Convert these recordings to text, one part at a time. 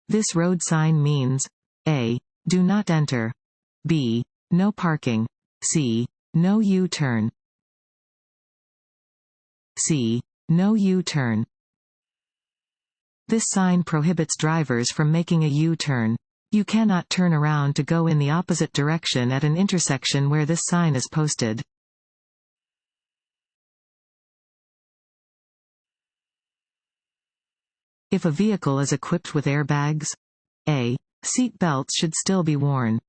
This road sign means A. Do not enter. B. No parking. C. No U-turn. C. No U-turn. This sign prohibits drivers from making a U-turn. You cannot turn around to go in the opposite direction at an intersection where this sign is posted. If a vehicle is equipped with airbags, A. Seat belts should still be worn.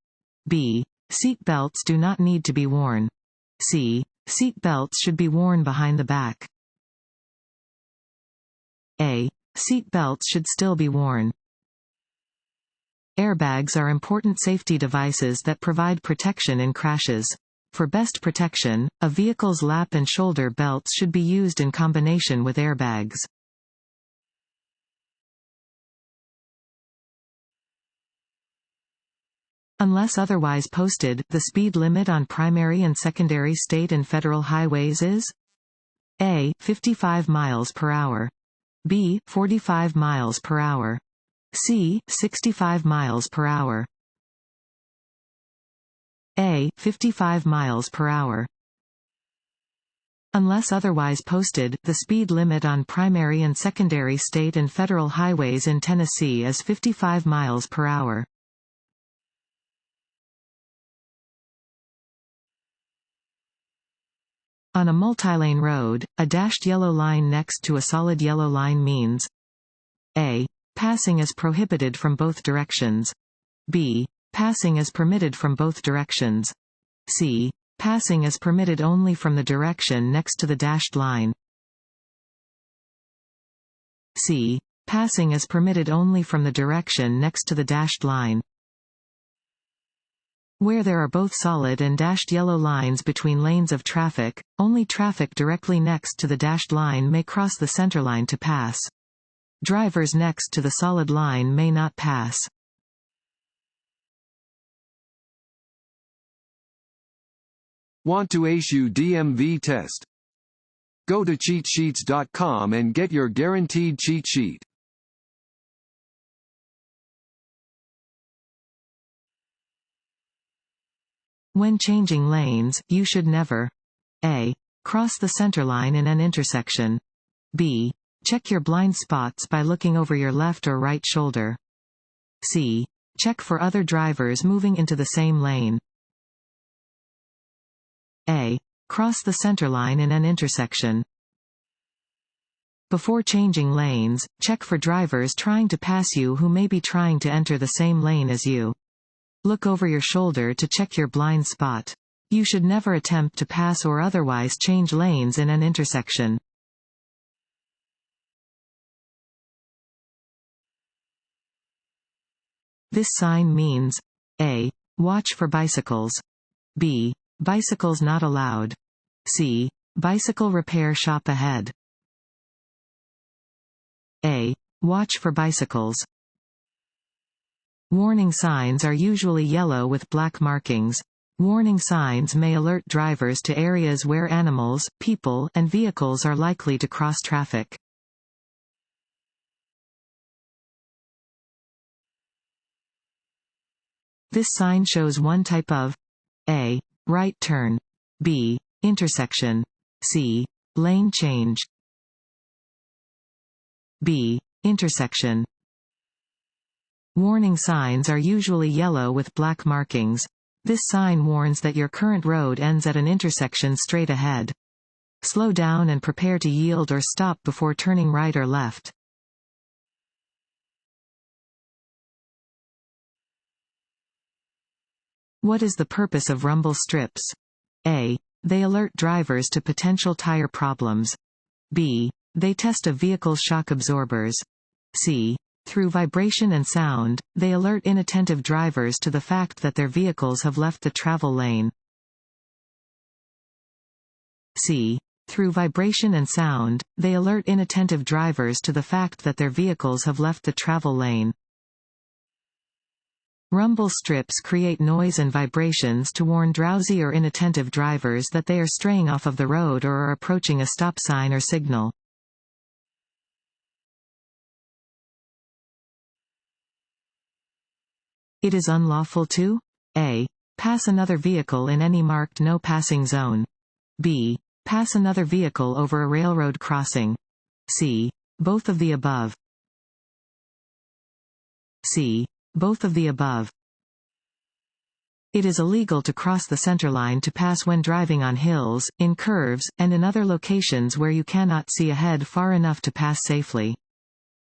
B. Seat belts do not need to be worn. C. Seat belts should be worn behind the back. A. Seat belts should still be worn. Airbags are important safety devices that provide protection in crashes. For best protection, a vehicle's lap and shoulder belts should be used in combination with airbags. Unless otherwise posted, the speed limit on primary and secondary state and federal highways is A. 55 miles per hour. B. 45 miles per hour. C. 65 miles per hour. A. 55 miles per hour. Unless otherwise posted, the speed limit on primary and secondary state and federal highways in Tennessee is 55 miles per hour. On a multilane road, a dashed yellow line next to a solid yellow line means A. Passing is prohibited from both directions. B. Passing is permitted from both directions. C. Passing is permitted only from the direction next to the dashed line. C. Passing is permitted only from the direction next to the dashed line. Where there are both solid and dashed yellow lines between lanes of traffic, only traffic directly next to the dashed line may cross the centerline to pass. Drivers next to the solid line may not pass. Want to ace your DMV test? Go to cheatsheets.com and get your guaranteed cheat sheet. When changing lanes, you should never A. Cross the centerline in an intersection. B. Check your blind spots by looking over your left or right shoulder. C. Check for other drivers moving into the same lane. A. Cross the centerline in an intersection. Before changing lanes, check for drivers trying to pass you who may be trying to enter the same lane as you. Look over your shoulder to check your blind spot. You should never attempt to pass or otherwise change lanes in an intersection. This sign means A. Watch for bicycles. B. Bicycles not allowed. C. Bicycle repair shop ahead. A. Watch for bicycles. Warning signs are usually yellow with black markings. Warning signs may alert drivers to areas where animals, people, and vehicles are likely to cross traffic. This sign shows one type of A. Right turn. B. Intersection. C. Lane change. B. Intersection. Warning signs are usually yellow with black markings. This sign warns that your current road ends at an intersection straight ahead. Slow down and prepare to yield or stop before turning right or left. What is the purpose of rumble strips? A. They alert drivers to potential tire problems. B. They test a vehicle's shock absorbers. C. Through vibration and sound, they alert inattentive drivers to the fact that their vehicles have left the travel lane. C. Through vibration and sound, they alert inattentive drivers to the fact that their vehicles have left the travel lane. Rumble strips create noise and vibrations to warn drowsy or inattentive drivers that they are straying off of the road or are approaching a stop sign or signal. It is unlawful to A. Pass another vehicle in any marked no passing zone. B. Pass another vehicle over a railroad crossing. C. Both of the above. C. Both of the above. It is illegal to cross the centerline to pass when driving on hills, in curves, and in other locations where you cannot see ahead far enough to pass safely.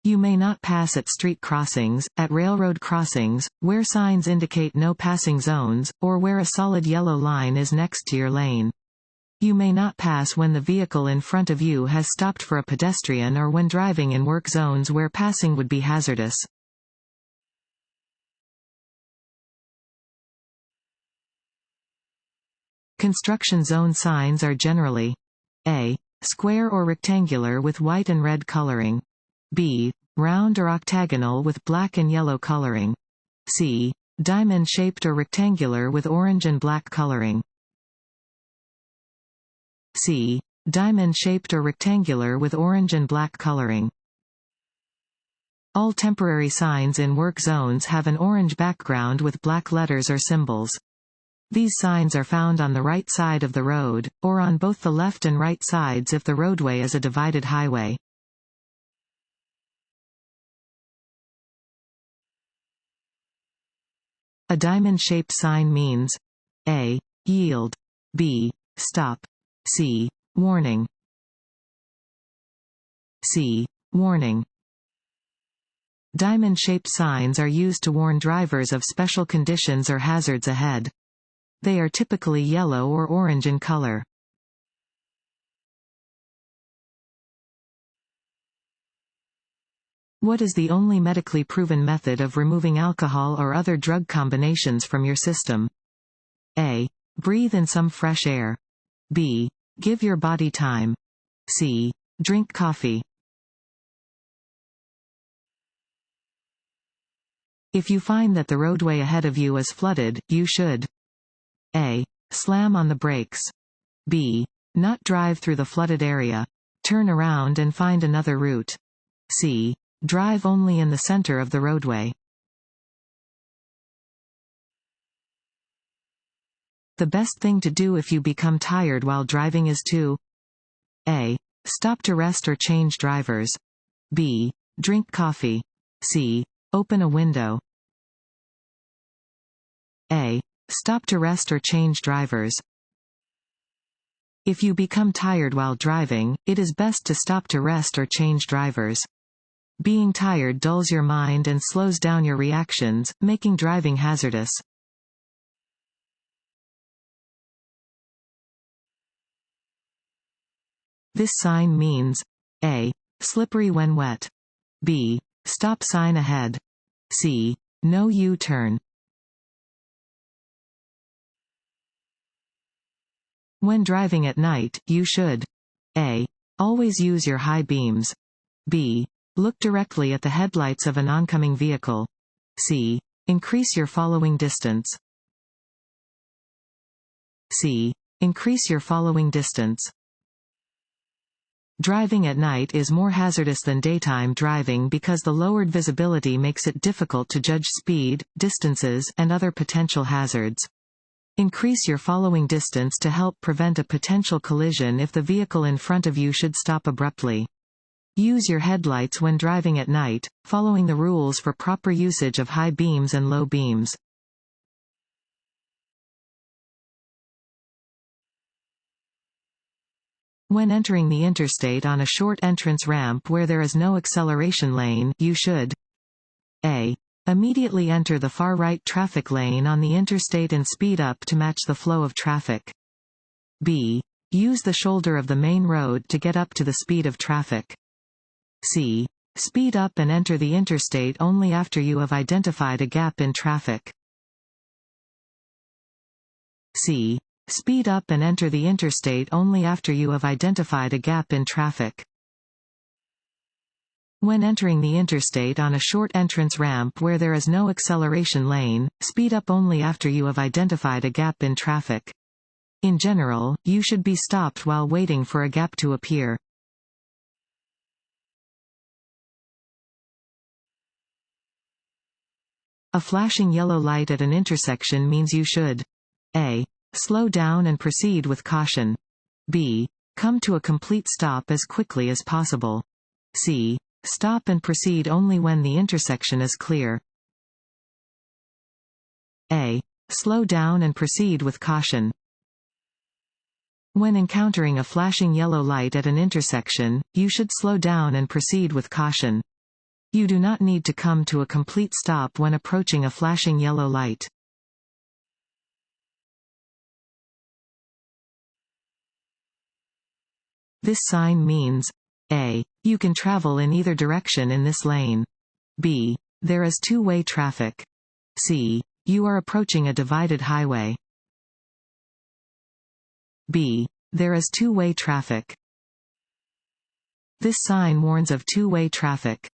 You may not pass at street crossings, at railroad crossings, where signs indicate no passing zones, or where a solid yellow line is next to your lane. You may not pass when the vehicle in front of you has stopped for a pedestrian or when driving in work zones where passing would be hazardous. Construction zone signs are generally A. Square or rectangular with white and red coloring. B. Round or octagonal with black and yellow coloring. C. Diamond-shaped or rectangular with orange and black coloring. C. Diamond-shaped or rectangular with orange and black coloring. All temporary signs in work zones have an orange background with black letters or symbols. These signs are found on the right side of the road, or on both the left and right sides if the roadway is a divided highway. A diamond-shaped sign means A. Yield. B. Stop. C. Warning. C. Warning. Diamond-shaped signs are used to warn drivers of special conditions or hazards ahead. They are typically yellow or orange in color. What is the only medically proven method of removing alcohol or other drug combinations from your system? A. Breathe in some fresh air. B. Give your body time. C. Drink coffee. If you find that the roadway ahead of you is flooded, you should A. Slam on the brakes. B. Not drive through the flooded area. Turn around and find another route. C. Drive only in the center of the roadway. The best thing to do if you become tired while driving is to A. Stop to rest or change drivers. B. Drink coffee. C. Open a window. A. Stop to rest or change drivers. If you become tired while driving, it is best to stop to rest or change drivers. Being tired dulls your mind and slows down your reactions, making driving hazardous. This sign means A. Slippery when wet. B. Stop sign ahead. C. No U-turn. When driving at night, you should A. Always use your high beams. B. Look directly at the headlights of an oncoming vehicle. C. Increase your following distance. C. Increase your following distance. Driving at night is more hazardous than daytime driving because the lowered visibility makes it difficult to judge speed, distances, and other potential hazards. Increase your following distance to help prevent a potential collision if the vehicle in front of you should stop abruptly. Use your headlights when driving at night, following the rules for proper usage of high beams and low beams. When entering the interstate on a short entrance ramp where there is no acceleration lane, you should A. Immediately enter the far right traffic lane on the interstate and speed up to match the flow of traffic. B. Use the shoulder of the main road to get up to the speed of traffic. C. Speed up and enter the interstate only after you have identified a gap in traffic. C. Speed up and enter the interstate only after you have identified a gap in traffic. When entering the interstate on a short entrance ramp where there is no acceleration lane, speed up only after you have identified a gap in traffic. In general, you should be stopped while waiting for a gap to appear. A flashing yellow light at an intersection means you should A. Slow down and proceed with caution. B. Come to a complete stop as quickly as possible. C. Stop and proceed only when the intersection is clear. A. Slow down and proceed with caution. When encountering a flashing yellow light at an intersection, you should slow down and proceed with caution. You do not need to come to a complete stop when approaching a flashing yellow light. This sign means A. You can travel in either direction in this lane. B. There is two-way traffic. C. You are approaching a divided highway. B. There is two-way traffic. This sign warns of two-way traffic.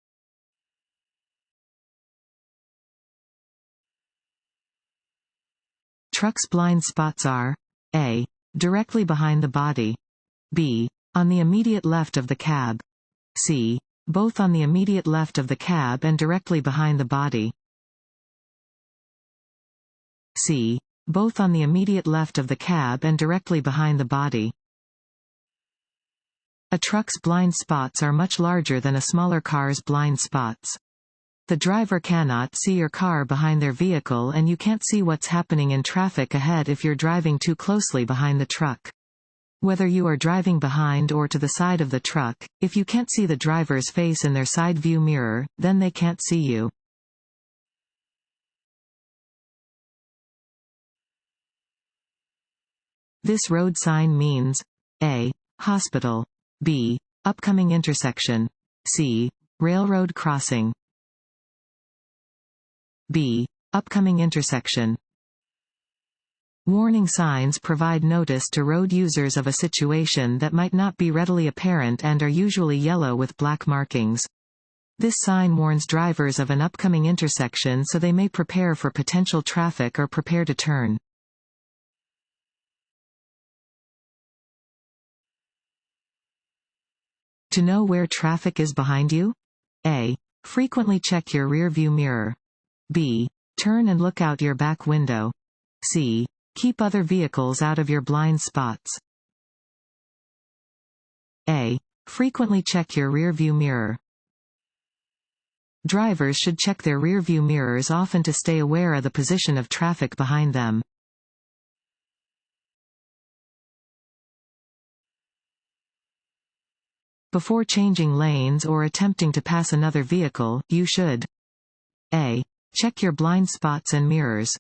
Trucks' blind spots are A. Directly behind the body. B. On the immediate left of the cab. C. Both on the immediate left of the cab and directly behind the body. C. Both on the immediate left of the cab and directly behind the body. A truck's blind spots are much larger than a smaller car's blind spots. The driver cannot see your car behind their vehicle, and you can't see what's happening in traffic ahead if you're driving too closely behind the truck. Whether you are driving behind or to the side of the truck, if you can't see the driver's face in their side view mirror, then they can't see you. This road sign means A. Hospital. B. Upcoming intersection. C. Railroad crossing. B. Upcoming intersection. Warning signs provide notice to road users of a situation that might not be readily apparent and are usually yellow with black markings. This sign warns drivers of an upcoming intersection so they may prepare for potential traffic or prepare to turn. To know where traffic is behind you? A. Frequently check your rearview mirror. B. Turn and look out your back window. C. Keep other vehicles out of your blind spots. A. Frequently check your rearview mirror. Drivers should check their rearview mirrors often to stay aware of the position of traffic behind them. Before changing lanes or attempting to pass another vehicle, you should A. Check your blind spots and mirrors.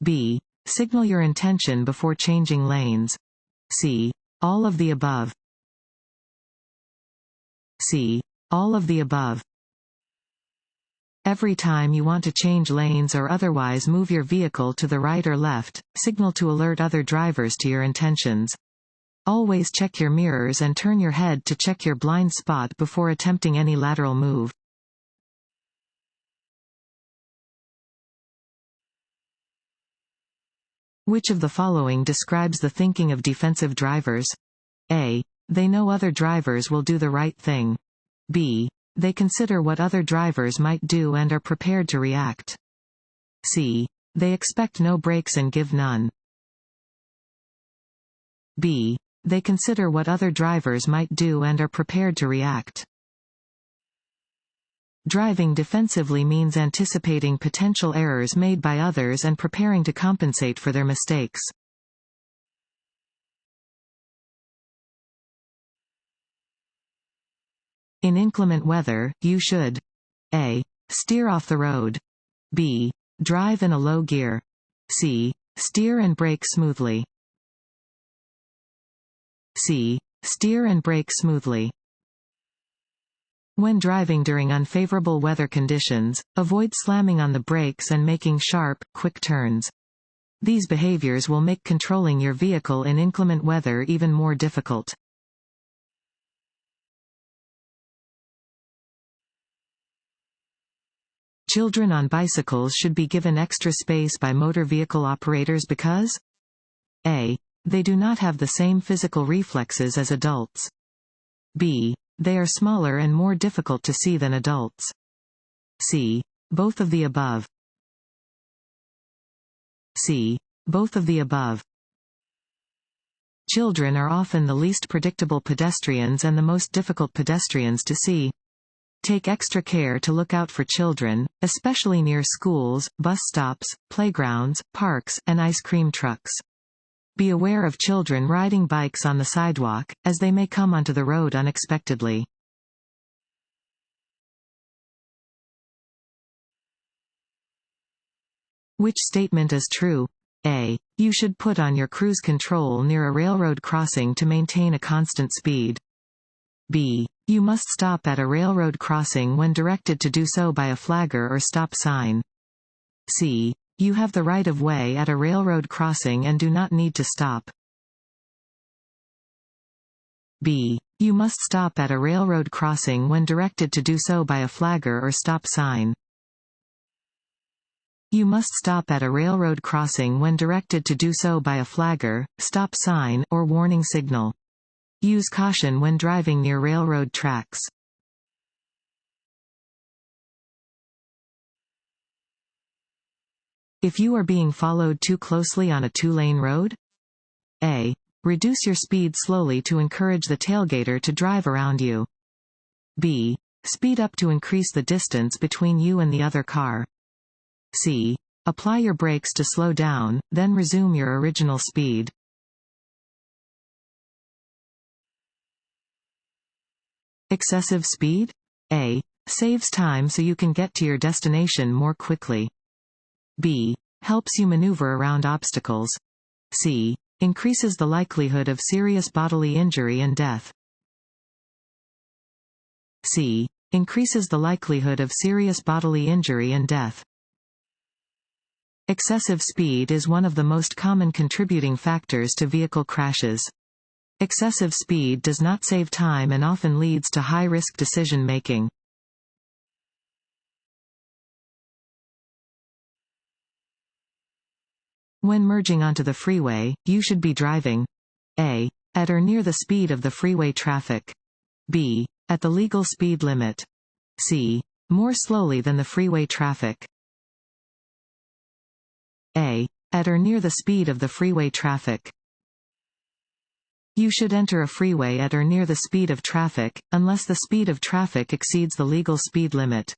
B. Signal your intention before changing lanes. C. All of the above. C. All of the above. Every time you want to change lanes or otherwise move your vehicle to the right or left, signal to alert other drivers to your intentions. Always check your mirrors and turn your head to check your blind spot before attempting any lateral move. Which of the following describes the thinking of defensive drivers? A. They know other drivers will do the right thing. B. They consider what other drivers might do and are prepared to react. C. They expect no breaks and give none. B. They consider what other drivers might do and are prepared to react. Driving defensively means anticipating potential errors made by others and preparing to compensate for their mistakes. In inclement weather, you should A. Steer off the road. B. Drive in a low gear. C. Steer and brake smoothly. C. Steer and brake smoothly. When driving during unfavorable weather conditions, avoid slamming on the brakes and making sharp, quick turns. These behaviors will make controlling your vehicle in inclement weather even more difficult. Children on bicycles should be given extra space by motor vehicle operators because A. They do not have the same physical reflexes as adults. B. They are smaller and more difficult to see than adults. C. Both of the above. C. Both of the above. Children are often the least predictable pedestrians and the most difficult pedestrians to see. Take extra care to look out for children, especially near schools, bus stops, playgrounds, parks, and ice cream trucks. Be aware of children riding bikes on the sidewalk, as they may come onto the road unexpectedly. Which statement is true? A. You should put on your cruise control near a railroad crossing to maintain a constant speed. B. You must stop at a railroad crossing when directed to do so by a flagger or stop sign. C. You have the right of way at a railroad crossing and do not need to stop. B. You must stop at a railroad crossing when directed to do so by a flagger or stop sign. You must stop at a railroad crossing when directed to do so by a flagger, stop sign, or warning signal. Use caution when driving near railroad tracks. If you are being followed too closely on a two-lane road? A. Reduce your speed slowly to encourage the tailgater to drive around you. B. Speed up to increase the distance between you and the other car. C. Apply your brakes to slow down, then resume your original speed. Excessive speed? A. Saves time so you can get to your destination more quickly. B. Helps you maneuver around obstacles. C. Increases the likelihood of serious bodily injury and death. C. Increases the likelihood of serious bodily injury and death. Excessive speed is one of the most common contributing factors to vehicle crashes. Excessive speed does not save time and often leads to high-risk decision-making. When merging onto the freeway, you should be driving A. At or near the speed of the freeway traffic. B. At the legal speed limit. C. More slowly than the freeway traffic. A. At or near the speed of the freeway traffic. You should enter a freeway at or near the speed of traffic, unless the speed of traffic exceeds the legal speed limit.